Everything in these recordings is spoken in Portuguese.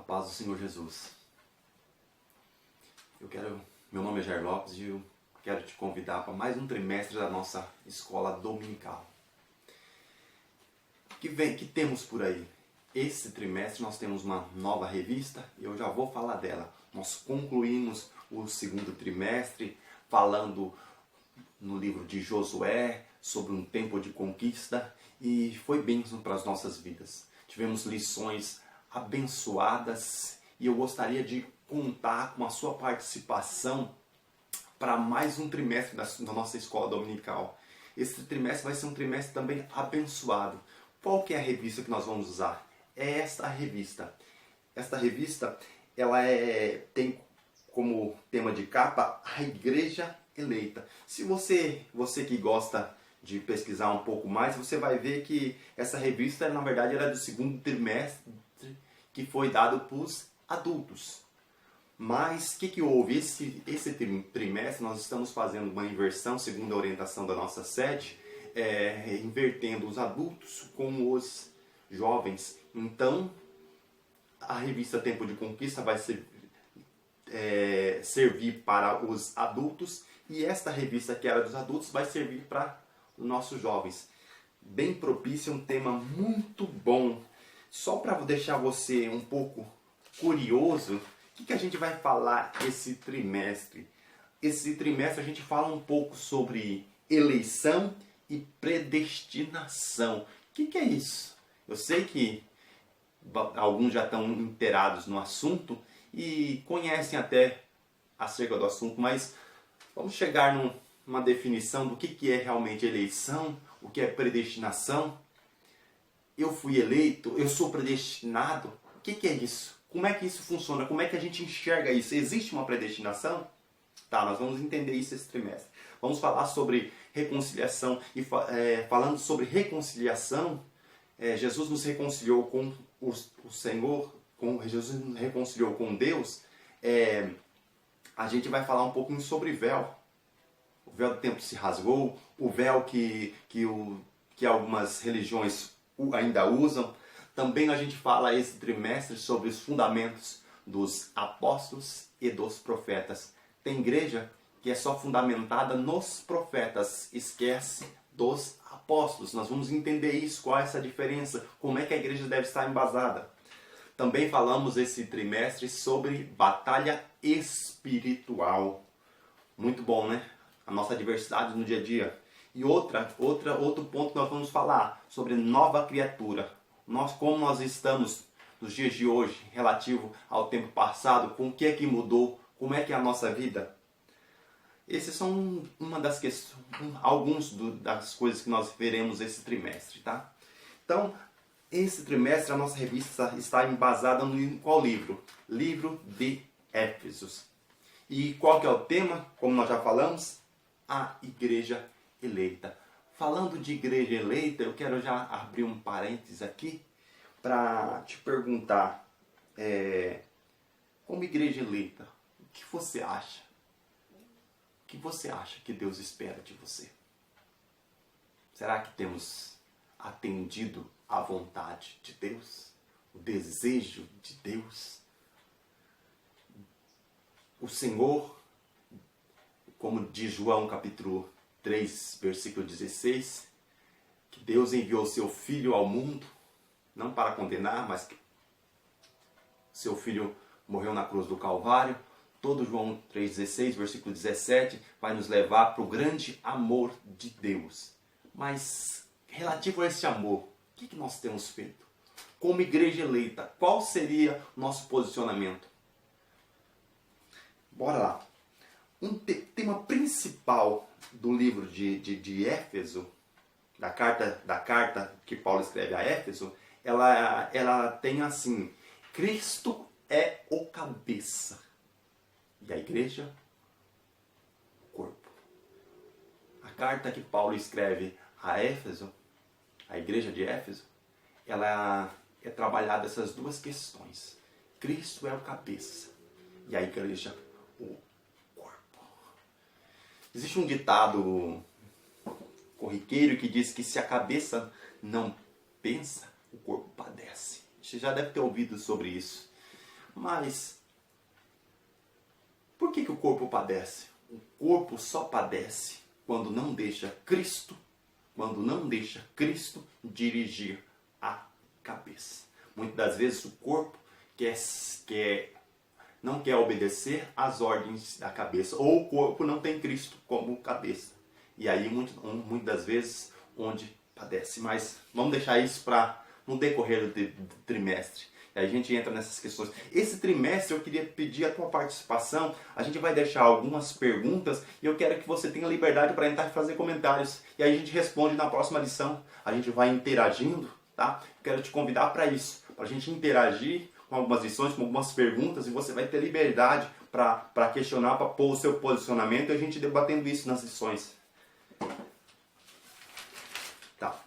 paz do Senhor Jesus. Meu nome é Jair Lopes e eu quero te convidar para mais um trimestre da nossa escola dominical. Que temos por aí? Esse trimestre nós temos uma nova revista e eu já vou falar dela. Nós concluímos o segundo trimestre falando no livro de Josué sobre um tempo de conquista e foi bênção para as nossas vidas. Tivemos lições abençoadas e eu gostaria de contar com a sua participação para mais um trimestre da nossa escola dominical. Esse trimestre vai ser um trimestre também abençoado. Qual que é a revista que nós vamos usar? É esta revista. Esta revista ela tem como tema de capa a Igreja Eleita. Se você que gosta de pesquisar um pouco mais, você vai ver que essa revista, na verdade, era do segundo trimestre que foi dado para os adultos. Mas o que houve? Esse trimestre nós estamos fazendo uma inversão, segundo a orientação da nossa sede, invertendo os adultos com os jovens. Então, a revista Tempo de Conquista vai servir para os adultos e esta revista que era dos adultos vai servir para os nossos jovens. Bem propício, um tema muito bom. Só para deixar você um pouco curioso, o que a gente vai falar esse trimestre? Esse trimestre a gente fala um pouco sobre eleição e predestinação. O que é isso? Eu sei que alguns já estão inteirados no assunto e conhecem até acerca do assunto, mas vamos chegar numa definição do que é realmente eleição, o que é predestinação. Eu fui eleito, eu sou predestinado. O que é isso? Como é que isso funciona? Como é que a gente enxerga isso? Existe uma predestinação? Tá, nós vamos entender isso esse trimestre. Vamos falar sobre reconciliação. E falando sobre reconciliação, Jesus nos reconciliou com o Senhor, Jesus nos reconciliou com Deus. A gente vai falar um pouquinho sobre véu. O véu do templo se rasgou, o véu que algumas religiões ainda usam. Também a gente fala esse trimestre sobre os fundamentos dos apóstolos e dos profetas. Tem igreja que é só fundamentada nos profetas, esquece dos apóstolos. Nós vamos entender isso, qual é essa diferença, como é que a igreja deve estar embasada. Também falamos esse trimestre sobre batalha espiritual. Muito bom, né? A nossa diversidade no dia a dia. E outro ponto que nós vamos falar sobre nova criatura. Como nós estamos nos dias de hoje, relativo ao tempo passado, com o que é que mudou, como é que é a nossa vida. Esses são alguns das coisas que nós veremos esse trimestre, tá? Então, esse trimestre a nossa revista está embasada em qual livro? Livro de Éfesos. E qual que é o tema? Como nós já falamos, a Igreja Eleita. Falando de Igreja Eleita, eu quero já abrir um parênteses aqui para te perguntar, como Igreja Eleita, o que você acha? O que você acha que Deus espera de você? Será que temos atendido à vontade de Deus? O desejo de Deus? O Senhor, como diz João capítulo 3, versículo 16, que Deus enviou seu Filho ao mundo, não para condenar, mas que seu Filho morreu na cruz do Calvário. Todo João 3,16, versículo 17, vai nos levar para o grande amor de Deus. Mas, relativo a esse amor, o que nós temos feito? Como igreja eleita, qual seria o nosso posicionamento? Bora lá. Um tema principal do livro de Éfeso, da carta que Paulo escreve a Éfeso, ela tem assim: Cristo é o cabeça e a igreja o corpo. A carta que Paulo escreve a Éfeso, a igreja de Éfeso, ela é trabalhada essas duas questões. Cristo é o cabeça e a igreja o corpo. Existe um ditado corriqueiro que diz que se a cabeça não pensa, o corpo padece. Você já deve ter ouvido sobre isso. Mas por que o corpo padece? O corpo só padece quando não deixa Cristo dirigir a cabeça. Muitas das vezes o corpo não quer obedecer às ordens da cabeça, ou o corpo não tem Cristo como cabeça. E aí muitas das vezes onde padece. Mas vamos deixar isso para no decorrer do trimestre. E a gente entra nessas questões. Esse trimestre eu queria pedir a tua participação. A gente vai deixar algumas perguntas e eu quero que você tenha liberdade para entrar e fazer comentários. E aí a gente responde na próxima lição. A gente vai interagindo, tá? Eu quero te convidar para isso, para a gente interagir com algumas lições, com algumas perguntas, e você vai ter liberdade para questionar, para pôr o seu posicionamento e a gente debatendo isso nas lições. Tá.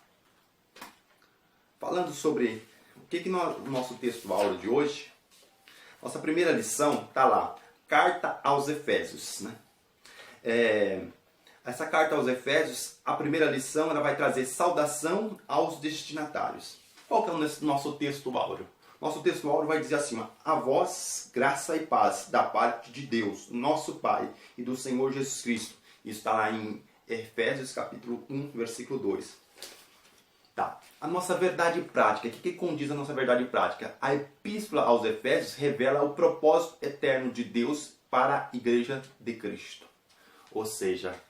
Falando sobre o que no nosso texto áureo de hoje, nossa primeira lição está lá, Carta aos Efésios, né? Essa carta aos Efésios, a primeira lição, ela vai trazer saudação aos destinatários. Qual que é o nosso texto áureo? Nosso texto áureo vai dizer assim, a vós, graça e paz da parte de Deus, nosso Pai, e do Senhor Jesus Cristo. Isso está lá em Efésios capítulo 1, versículo 2. Tá. A nossa verdade prática, o que condiz a nossa verdade prática? A epístola aos Efésios revela o propósito eterno de Deus para a igreja de Cristo. Ou seja,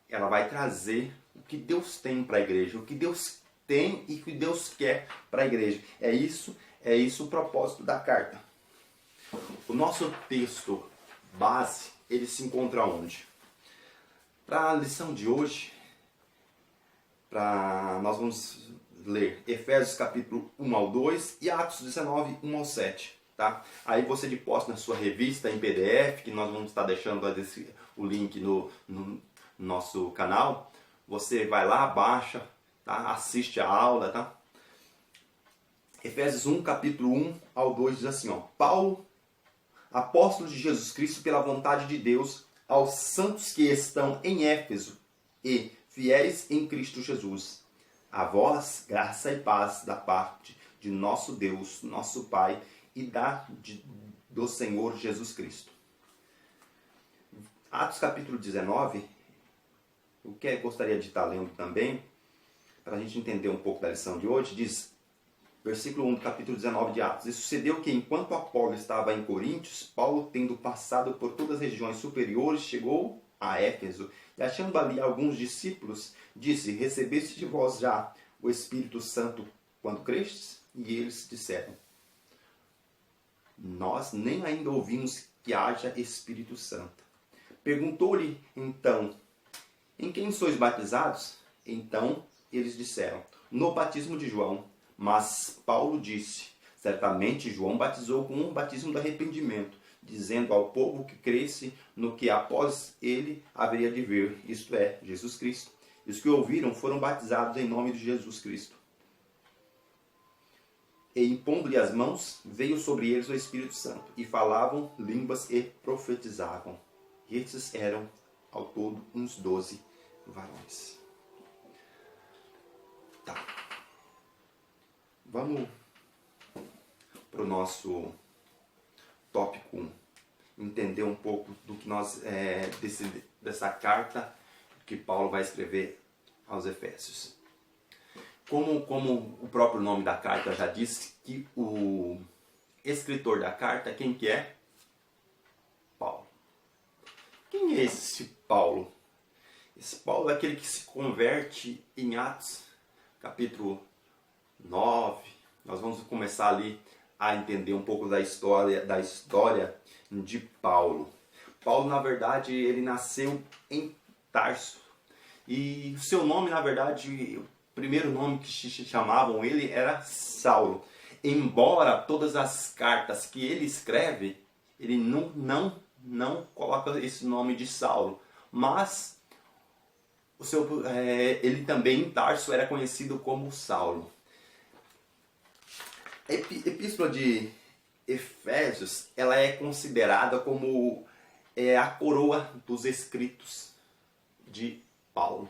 ela vai trazer o que Deus tem para a igreja, o que Deus tem e o que Deus quer para a igreja. É isso o propósito da carta. O nosso texto base, ele se encontra onde? Para a lição de hoje, nós vamos ler Efésios capítulo 1 ao 2 e Atos 19, 1 ao 7. Tá? Aí você de posse na sua revista em PDF, que nós vamos estar deixando o link no nosso canal, você vai lá, baixa, tá? Assiste a aula, tá? Efésios 1, capítulo 1 ao 2 diz assim, ó, Paulo, apóstolo de Jesus Cristo pela vontade de Deus, aos santos que estão em Éfeso e fiéis em Cristo Jesus. A vós, graça e paz da parte de nosso Deus, nosso Pai e do Senhor Jesus Cristo. Atos capítulo 19, o que eu gostaria de estar lendo também, para a gente entender um pouco da lição de hoje, diz, versículo 1 do capítulo 19 de Atos, e sucedeu que enquanto Apolo estava em Coríntios, Paulo, tendo passado por todas as regiões superiores, chegou a Éfeso, e achando ali alguns discípulos, disse, recebeste de vós já o Espírito Santo quando crestes? E eles disseram, nós nem ainda ouvimos que haja Espírito Santo. Perguntou-lhe então, em quem sois batizados? Então eles disseram, no batismo de João. Mas Paulo disse, certamente João batizou com um batismo de arrependimento, dizendo ao povo que cresce no que após ele haveria de vir, isto é, Jesus Cristo. E os que ouviram foram batizados em nome de Jesus Cristo. E impondo-lhe as mãos, veio sobre eles o Espírito Santo, e falavam línguas e profetizavam. E estes eram, ao todo, uns 12 varões. Tá. Vamos para o nosso tópico 1. Entender um pouco do que dessa carta que Paulo vai escrever aos Efésios. Como o próprio nome da carta já diz, que o escritor da carta, quem que é? Paulo. Quem é esse Paulo? Esse Paulo é aquele que se converte em Atos, capítulo 9. Nós vamos começar ali a entender um pouco da história de Paulo. Paulo, na verdade, ele nasceu em Tarso. E o seu nome, na verdade, o primeiro nome que chamavam ele era Saulo. Embora todas as cartas que ele escreve, ele não coloca esse nome de Saulo. Mas ele também em Tarso era conhecido como Saulo. A Epístola de Efésios, ela é considerada como a coroa dos escritos de Paulo.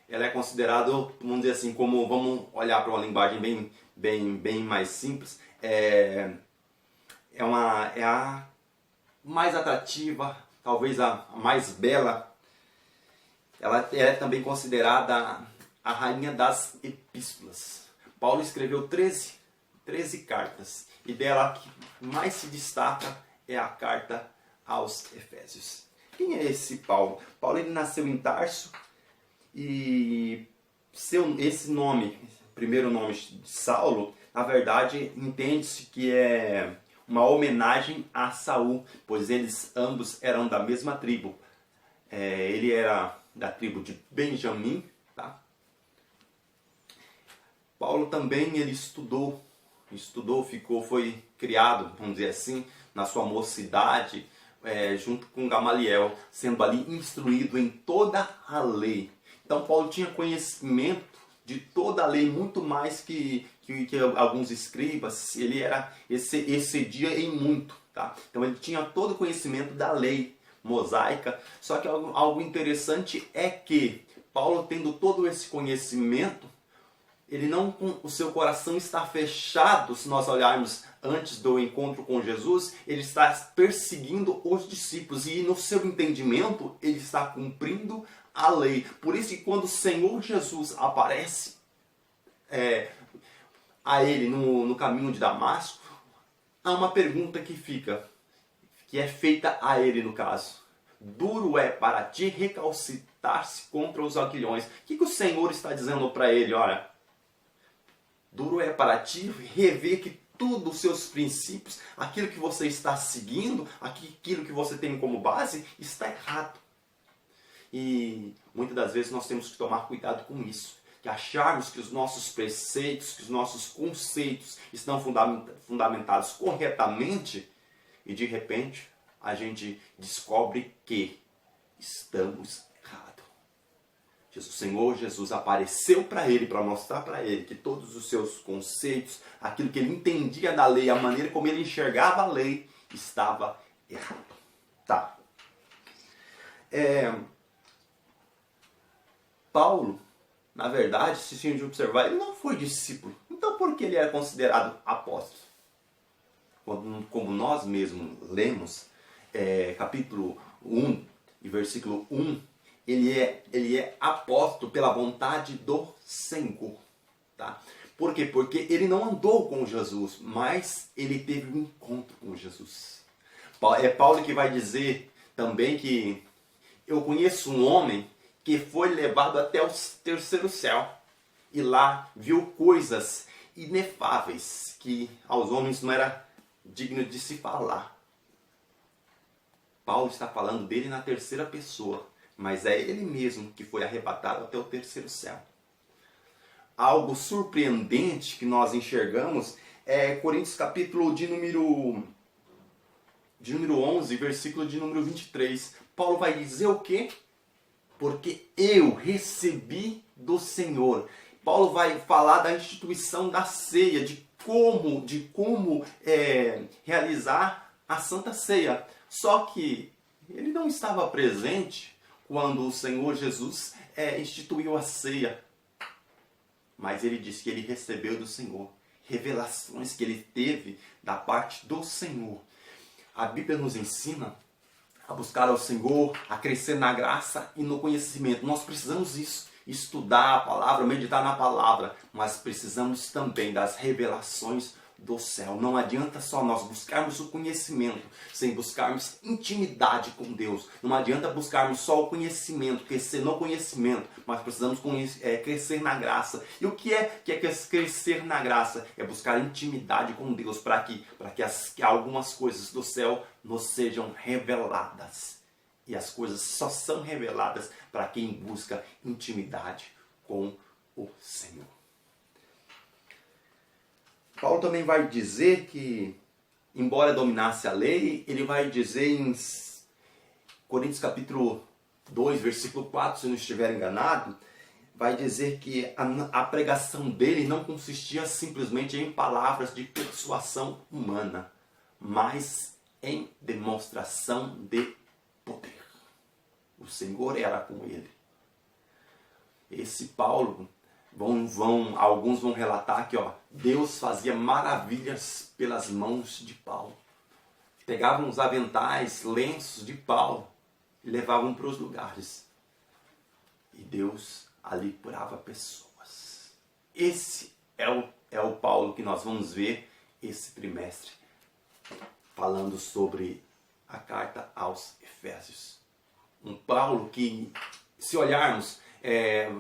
Ela é considerada, vamos dizer assim, como, vamos olhar para uma linguagem bem mais simples, é a mais atrativa, talvez a mais bela. Ela é também considerada a rainha das epístolas. Paulo escreveu 13 cartas, e dela a que mais se destaca é a carta aos Efésios. Quem é esse Paulo? Paulo, ele nasceu em Tarso, e esse nome, primeiro nome de Saulo, na verdade entende-se que é uma homenagem a Saul, pois eles ambos eram da mesma tribo. Ele era da tribo de Benjamim, tá? Paulo também ele estudou, foi criado, vamos dizer assim, na sua mocidade, junto com Gamaliel, sendo ali instruído em toda a lei. Então Paulo tinha conhecimento de toda a lei, muito mais que alguns escribas. Ele excedia em muito, tá? Então ele tinha todo o conhecimento da lei mosaica. Só que algo interessante é que Paulo, tendo todo esse conhecimento, ele não, o seu coração está fechado. Se nós olharmos antes do encontro com Jesus, ele está perseguindo os discípulos, e no seu entendimento ele está cumprindo a lei. Por isso que quando o Senhor Jesus aparece a ele no caminho de Damasco, há uma pergunta que é feita a ele no caso: duro é para ti recalcitrar-se contra os aguilhões. O que o Senhor está dizendo para ele? Olha, duro é para ti rever que todos os seus princípios, aquilo que você está seguindo, aquilo que você tem como base, está errado. E muitas das vezes nós temos que tomar cuidado com isso, que acharmos que os nossos preceitos, que os nossos conceitos estão fundamentados corretamente, e de repente a gente descobre que estamos errados. O Senhor Jesus apareceu para ele, para mostrar para ele que todos os seus conceitos, aquilo que ele entendia da lei, a maneira como ele enxergava a lei, estava errado. Tá. Paulo, na verdade, se a gente observar, ele não foi discípulo. Então por que ele era considerado apóstolo? Como nós mesmos lemos, capítulo 1 e versículo 1, ele é apóstolo pela vontade do Senhor. Tá? Por quê? Porque ele não andou com Jesus, mas ele teve um encontro com Jesus. É Paulo que vai dizer também que eu conheço um homem que foi levado até o terceiro céu, e lá viu coisas inefáveis que aos homens não era digno de se falar. Paulo está falando dele na terceira pessoa, mas é ele mesmo que foi arrebatado até o terceiro céu. Algo surpreendente que nós enxergamos é Coríntios capítulo de número 11, versículo de número 23. Paulo vai dizer o quê? Porque eu recebi do Senhor. Paulo vai falar da instituição da ceia, de como realizar a Santa Ceia. Só que ele não estava presente quando o Senhor Jesus instituiu a ceia. Mas ele diz que ele recebeu do Senhor revelações que ele teve da parte do Senhor. A Bíblia nos ensina a buscar ao Senhor, a crescer na graça e no conhecimento. Nós precisamos disso, estudar a palavra, meditar na palavra, mas precisamos também das revelações do céu. Não adianta só nós buscarmos o conhecimento sem buscarmos intimidade com Deus. Não adianta buscarmos só o conhecimento, crescer no conhecimento, mas precisamos crescer na graça. E o que é crescer na graça? É buscar intimidade com Deus para que algumas coisas do céu nos sejam reveladas. E as coisas só são reveladas para quem busca intimidade com o Senhor. Paulo também vai dizer que, embora dominasse a lei, ele vai dizer em Coríntios capítulo 2, versículo 4, se eu não estiver enganado, vai dizer que a pregação dele não consistia simplesmente em palavras de persuasão humana, mas em demonstração de poder. O Senhor era com ele. Esse Paulo, alguns vão relatar que Deus fazia maravilhas pelas mãos de Paulo. pegavam os aventais, lenços de Paulo e levavam para os lugares. E Deus ali curava pessoas. Esse é o Paulo que nós vamos ver esse trimestre, falando sobre a carta aos Efésios. Um Paulo que, se olharmos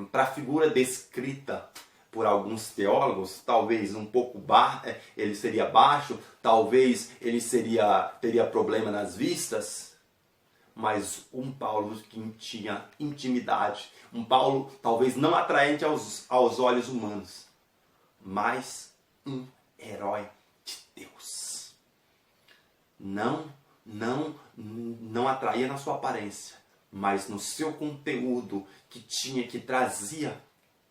para a figura descrita por alguns teólogos, talvez um pouco ele seria baixo, talvez ele teria problema nas vistas, mas um Paulo que tinha intimidade, um Paulo talvez não atraente aos olhos humanos, mas um herói de Deus. Não atraía na sua aparência, mas no seu conteúdo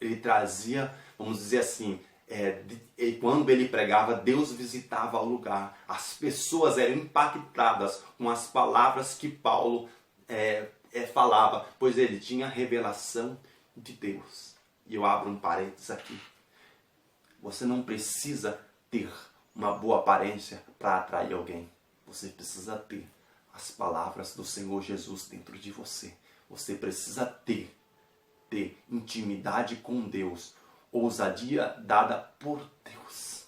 ele trazia, vamos dizer assim, quando ele pregava, Deus visitava o lugar. As pessoas eram impactadas com as palavras que Paulo falava, pois ele tinha revelação de Deus. E eu abro um parênteses aqui. Você não precisa ter uma boa aparência para atrair alguém. Você precisa ter as palavras do Senhor Jesus dentro de você. Você precisa ter intimidade com Deus, ousadia dada por Deus.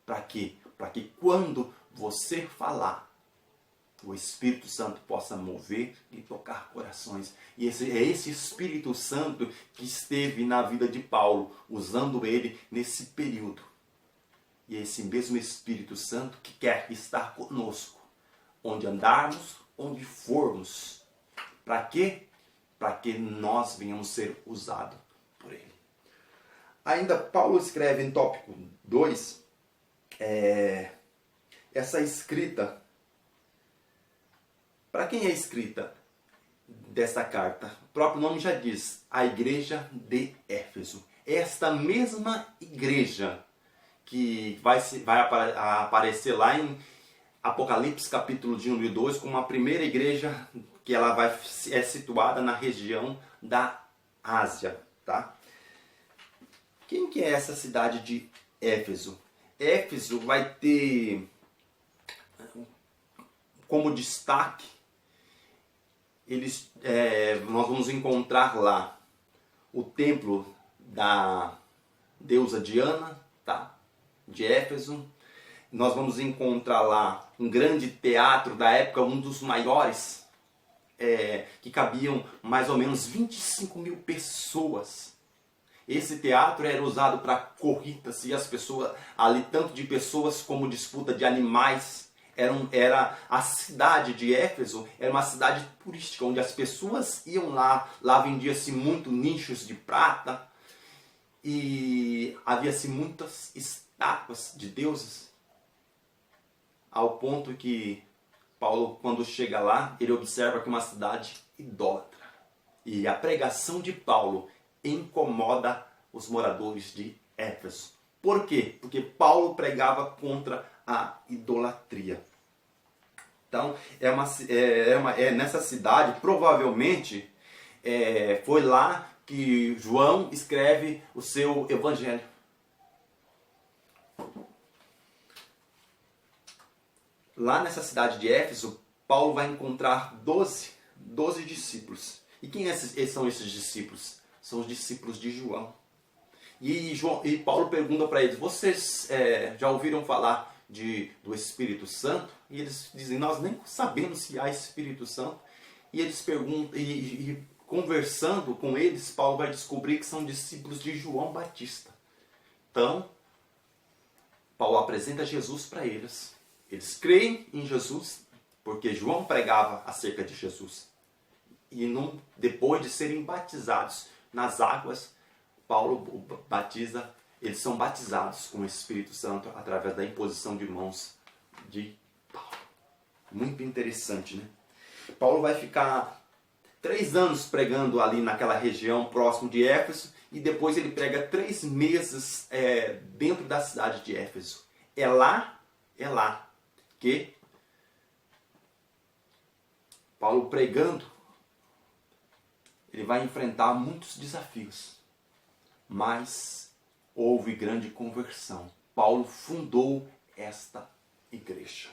Para quê? Para que quando você falar, o Espírito Santo possa mover e tocar corações. E é esse Espírito Santo que esteve na vida de Paulo, usando ele nesse período. E é esse mesmo Espírito Santo que quer estar conosco, onde andarmos, onde formos. Para quê? Para que nós venhamos ser usados por ele. Ainda Paulo escreve em tópico 2, essa escrita. Para quem é escrita dessa carta? O próprio nome já diz, a igreja de Éfeso. Esta mesma igreja que vai aparecer lá em Apocalipse capítulo de 1 e 2 como a primeira igreja que ela é situada na região da Ásia, tá? Quem que é essa cidade de Éfeso? Éfeso vai ter como destaque, nós vamos encontrar lá o templo da deusa Diana, tá? De Éfeso. Nós vamos encontrar lá um grande teatro da época, um dos maiores, que cabiam mais ou menos 25 mil pessoas. Esse teatro era usado para corridas e as pessoas, ali tanto de pessoas como disputa de animais. Era a cidade de Éfeso, era uma cidade turística, onde as pessoas iam lá. Lá vendia-se muito nichos de prata e havia-se muitas estátuas de deuses, ao ponto que Paulo, quando chega lá, ele observa que é uma cidade idólatra. E a pregação de Paulo incomoda os moradores de Éfeso. Por quê? Porque Paulo pregava contra a idolatria. Então, nessa cidade, provavelmente, foi lá que João escreve o seu evangelho. Lá nessa cidade de Éfeso, Paulo vai encontrar 12 discípulos. E quem são esses discípulos? São os discípulos de João. E Paulo pergunta para eles, vocês já ouviram falar do Espírito Santo? E eles dizem, nós nem sabemos se há Espírito Santo. E eles perguntam, e conversando com eles, Paulo vai descobrir que são discípulos de João Batista. Então, Paulo apresenta Jesus para eles. Eles creem em Jesus, porque João pregava acerca de Jesus. E depois de serem batizados nas águas, Paulo batiza, eles são batizados com o Espírito Santo através da imposição de mãos de Paulo. Muito interessante, né? Paulo vai ficar 3 anos pregando ali naquela região próximo de Éfeso, e depois ele prega 3 meses dentro da cidade de Éfeso. É lá que Paulo pregando, ele vai enfrentar muitos desafios, mas houve grande conversão. Paulo fundou esta igreja.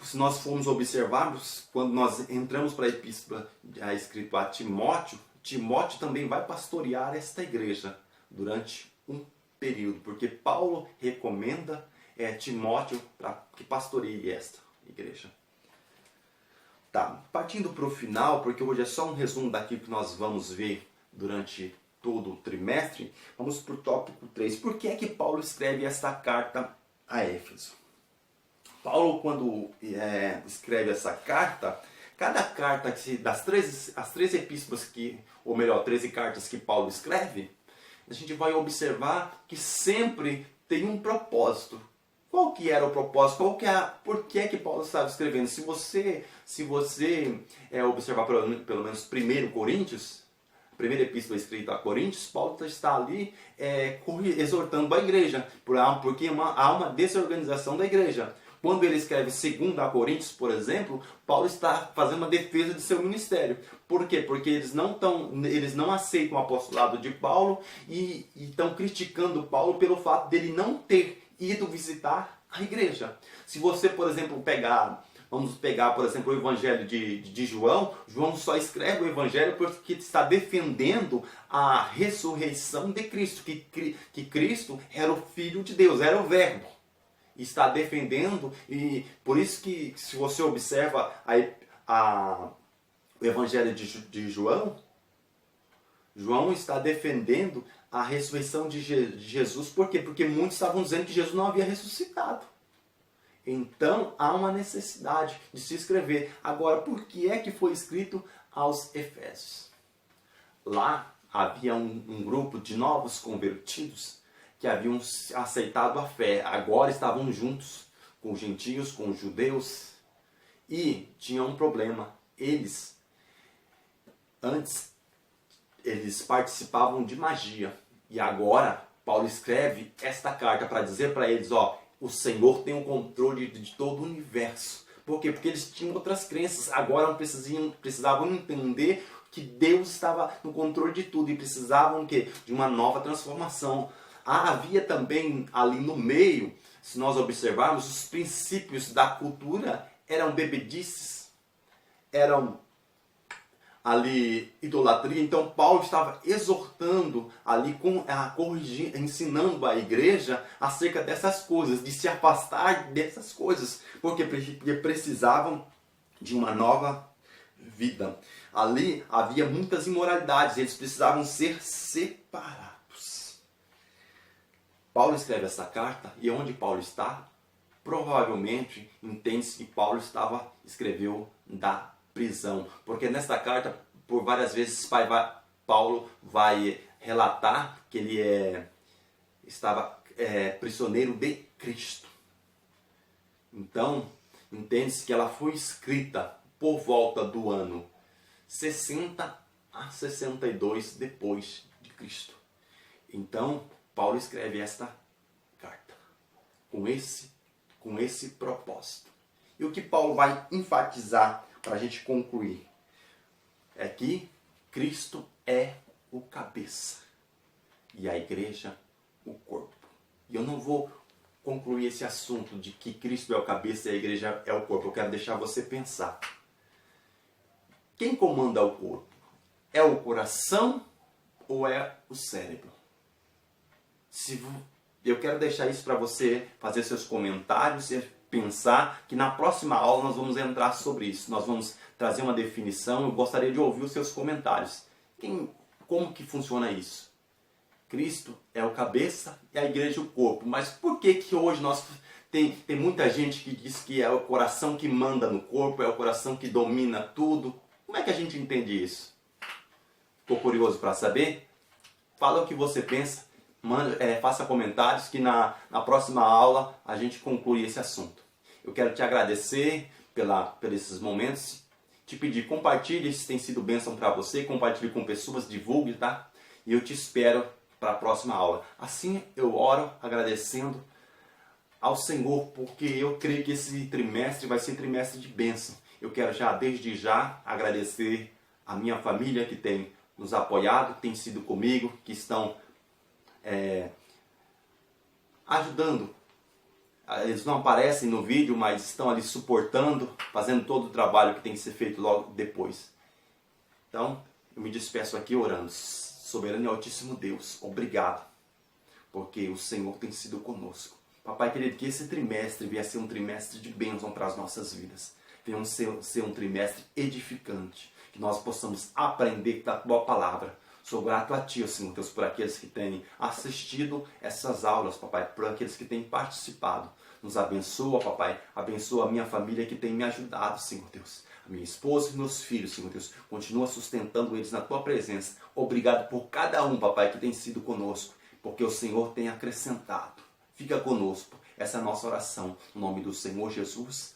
se nós formos observarmos, quando nós entramos para a epístola escrita a Timóteo, Timóteo também vai pastorear esta igreja durante um período, porque Paulo recomenda Timóteo para que pastoreie esta igreja. Tá, partindo para o final, porque hoje é só um resumo daquilo que nós vamos ver durante todo o trimestre, vamos para o tópico 3. Por que é que Paulo escreve esta carta a Éfeso? Paulo, quando escreve essa carta, cada carta as três epístolas ou melhor, 13 cartas que Paulo escreve, a gente vai observar que sempre tem um propósito. Qual que era o propósito? Por que é que Paulo estava escrevendo? Se você observar pelo menos 1 Coríntios, a primeira epístola escrita a Coríntios, Paulo está ali exortando a igreja, porque há uma desorganização da igreja. Quando ele escreve 2 Coríntios, por exemplo, Paulo está fazendo uma defesa de seu ministério. Por quê? Porque eles não aceitam o apostolado de Paulo e estão criticando Paulo pelo fato dele não ter ido visitar a igreja. Se você, por exemplo, vamos pegar, por exemplo, o evangelho de João, João só escreve o evangelho porque está defendendo a ressurreição de Cristo, que Cristo era o Filho de Deus, era o Verbo. Está defendendo, e por isso que se você observa o evangelho de João, João está defendendo a ressurreição de Jesus. Por quê? Porque muitos estavam dizendo que Jesus não havia ressuscitado. Então há uma necessidade de se escrever. Agora, por que é que foi escrito aos Efésios? Lá havia um grupo de novos convertidos que haviam aceitado a fé. Agora estavam juntos com os gentios, com os judeus. E tinha um problema. Antes eles participavam de magia. E agora Paulo escreve esta carta para dizer para eles, o Senhor tem o controle de todo o universo. Por quê? Porque eles tinham outras crenças. Agora precisavam entender que Deus estava no controle de tudo. E precisavam de uma nova transformação. Havia também ali no meio, se nós observarmos, os princípios da cultura eram bebedices, eram ali idolatria. Então Paulo estava exortando ali, corrigindo, ensinando a igreja acerca dessas coisas, de se afastar dessas coisas, porque precisavam de uma nova vida. Ali havia muitas imoralidades, eles precisavam ser separados. Paulo escreve essa carta, e onde Paulo está? Provavelmente entende-se que Paulo escreveu da prisão, porque nesta carta, por várias vezes, Paulo vai relatar que ele estava prisioneiro de Cristo. Então, entende-se que ela foi escrita por volta do ano 60 a 62 depois de Cristo. Então, Paulo escreve esta carta com esse propósito. E o que Paulo vai enfatizar para a gente concluir é que Cristo é o cabeça e a igreja o corpo. E eu não vou concluir esse assunto de que Cristo é o cabeça e a igreja é o corpo. Eu quero deixar você pensar. Quem comanda o corpo? É o coração ou é o cérebro? Eu quero deixar isso para você fazer seus comentários e pensar que na próxima aula nós vamos entrar sobre isso. Nós vamos trazer uma definição. Eu gostaria de ouvir os seus comentários. Como que funciona isso? Cristo é o cabeça e a igreja o corpo. Mas por que hoje tem muita gente que diz que é o coração que manda no corpo, é o coração que domina tudo? Como é que a gente entende isso? Ficou curioso para saber? Fala o que você pensa. Faça comentários que na próxima aula a gente conclui esse assunto. Eu quero te agradecer por esses momentos, te pedir, compartilhe se tem sido bênção para você, compartilhe com pessoas, divulgue, tá? E eu te espero para a próxima aula. Assim eu oro agradecendo ao Senhor, porque eu creio que esse trimestre vai ser trimestre de bênção. Eu quero desde já agradecer a minha família que tem nos apoiado, que tem sido comigo, que estão ajudando Eles não aparecem no vídeo, mas estão ali suportando, fazendo todo o trabalho que tem que ser feito logo depois. Então, eu me despeço aqui orando. Soberano e Altíssimo Deus, obrigado, porque o Senhor tem sido conosco. Papai querido, que esse trimestre venha ser um trimestre de bênção para as nossas vidas. Venha ser um trimestre edificante. Que nós possamos aprender da Tua Palavra. Sou grato a Ti, Senhor Deus, por aqueles que têm assistido essas aulas, Papai, por aqueles que têm participado. Nos abençoa, Papai. Abençoa a minha família que tem me ajudado, Senhor Deus. A minha esposa e meus filhos, Senhor Deus. Continua sustentando eles na Tua presença. Obrigado por cada um, Papai, que tem sido conosco, porque o Senhor tem acrescentado. Fica conosco. Essa é a nossa oração. No nome do Senhor Jesus.